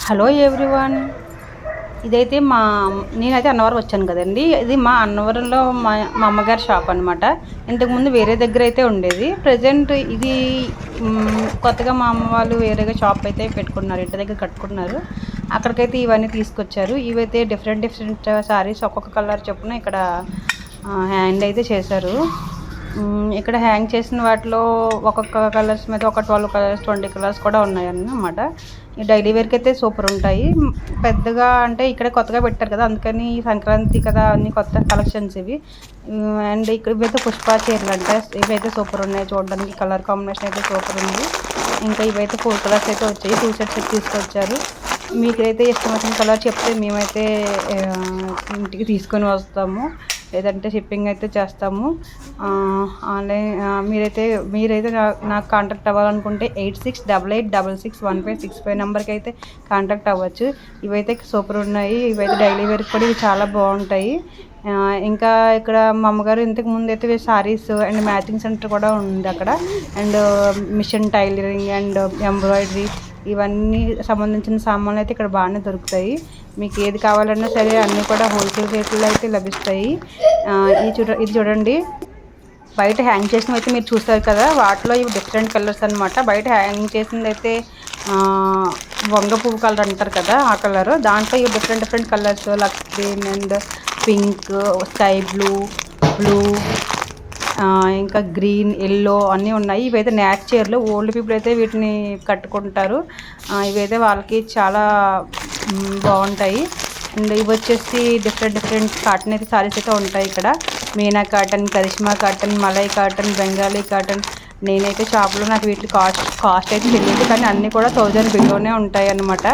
Hello everyone. ఇదైతే నేనైతే అన్నవరం వచ్చాను కదండి. ఇది మా అన్నవరంలో మా అమ్మగారి షాప్ అనమాట. ఇంతకుముందు వేరే దగ్గర అయితే ఉండేది. ప్రజెంట్ ఇది కొత్తగా మా అమ్మ వాళ్ళు వేరేగా షాప్ అయితే పెట్టుకున్నారు, ఇంటి దగ్గర కట్టుకున్నారు. అక్కడికైతే ఇవన్నీ తీసుకొచ్చారు. ఇవైతే డిఫరెంట్ శారీస్ ఒక్కొక్క కలర్ చొప్పున ఇక్కడ హ్యాండ్ అయితే చేశారు. ఇక్కడ హ్యాంగ్ చేసిన వాటిలో ఒక్కొక్క కలర్స్ మీద ఒక 12 కలర్స్ 20 కలర్స్ కూడా ఉన్నాయన్నమాట. ఈ డైలీ వేర్కి అయితే సూపర్ ఉంటాయి. పెద్దగా అంటే ఇక్కడే కొత్తగా పెట్టారు కదా, అందుకని సంక్రాంతి కదా అన్ని కొత్త కలెక్షన్స్ ఇవి. అండ్ ఇక్కడ ఇవైతే పుష్ప చీరలు అంటే ఇవైతే సూపర్ ఉన్నాయి చూడడానికి. కలర్ కాంబినేషన్ అయితే సూపర్ ఉంది. ఇంకా ఇవైతే 4 కలర్స్ అయితే వచ్చాయి. 2 సెట్స్ తీసుకొచ్చారు. మీకైతే ఇష్టం వచ్చిన కలర్ చెప్తే మేమైతే ఇంటికి తీసుకొని వస్తాము, లేదంటే షిప్పింగ్ అయితే చేస్తాము. ఆన్లైన్ మీరైతే నాకు కాంటాక్ట్ అవ్వాలనుకుంటే 8688661565 నెంబర్కి అయితే కాంటాక్ట్ అవ్వచ్చు. ఇవైతే సూపర్ ఉన్నాయి. ఇవైతే డైలీ వేర్కి కూడా ఇవి చాలా బాగుంటాయి. ఇంకా ఇక్కడ మా అమ్మగారు ఇంతకు ముందు అయితే శారీస్ అండ్ మ్యాచింగ్ సెంటర్ కూడా ఉంది అక్కడ. And machine tailoring and embroidery ఇవన్నీ సంబంధించిన సామాన్లు అయితే ఇక్కడ బాగానే దొరుకుతాయి. మీకు ఏది కావాలన్నా సరే అన్నీ కూడా హోల్సేల్ రేట్లో అయితే లభిస్తాయి. ఇది చూడండి, బయట హ్యాంగ్ చేసినవి అయితే మీరు చూస్తారు కదా, వాటిలో ఇవి డిఫరెంట్ కలర్స్ అనమాట. బయట హ్యాంగ్ చేసింది అయితే వంగ పువ్వు కలర్ అంటారు కదా, ఆ కలర్. దాంట్లో ఇవి different colours lux green and pink, sky blue, ఇంకా గ్రీన్, ఎల్లో అన్నీ ఉన్నాయి. ఇవైతే న్యాచ్ చీరలు. ఓల్డ్ పీపుల్ అయితే వీటిని కట్టుకుంటారు. ఇవైతే వాళ్ళకి చాలా బాగుంటాయి. అండ్ ఇవి వచ్చేసి డిఫరెంట్ కాటన్ అయితే సారీస్ అయితే ఉంటాయి ఇక్కడ. Meena cotton, Karishma cotton, Malai cotton, Bengali cotton. నేనైతే షాప్లో నాకు వీటి కాస్ట్ అయితే తెలియదు, కానీ అన్నీ కూడా 1000 బిలోనే ఉంటాయి అన్నమాట.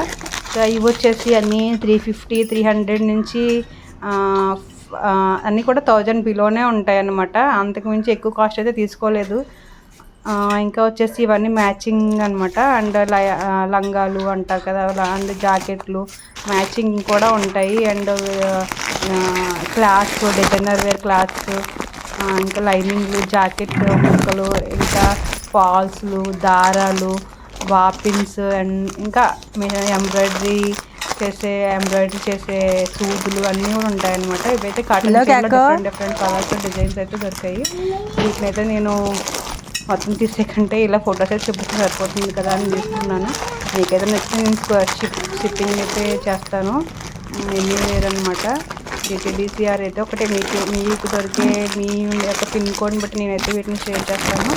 ఇవి వచ్చేసి అన్నీ 350, 300 నుంచి అన్నీ కూడా 1000 బిలోనే ఉంటాయి అన్నమాట. అంతకుమించి ఎక్కువ కాస్ట్ అయితే తీసుకోలేదు. ఇంకా వచ్చేసి ఇవన్నీ మ్యాచింగ్ అనమాట. అండ్ లంగాలు అంటారు కదా, అండ్ జాకెట్లు మ్యాచింగ్ కూడా ఉంటాయి. And cloths, designer wear cloths, ఇంకా లైనింగ్లు, జాకెట్ ముక్కలు, ఇంకా ఫాల్స్లు, దారాలు, వాపిన్స్, అండ్ ఇంకా ఎంబ్రాయిడరీ చేసే సూదులు అన్నీ కూడా ఉంటాయన్నమాట. ఇవైతే కాటన్ డిఫరెంట్ కలర్స్ డిజైన్స్ అయితే దొరికాయి. వీటినైతే నేను మొత్తం తీసే కంటే ఇలా ఫొటోస్ అయితే చూపిస్తే సరిపోతుంది కదా అని తీసుకున్నాను. మీకైతే నచ్చితే నేను షిప్పింగ్ అయితే చేస్తాను. ఎన్ని వేరనమాట. DTDCR అయితే ఒకటే మీకు దొరికే మీ యొక్క పిన్ కోడ్ని బట్టి నేనైతే వీటిని షేర్ చేస్తాను.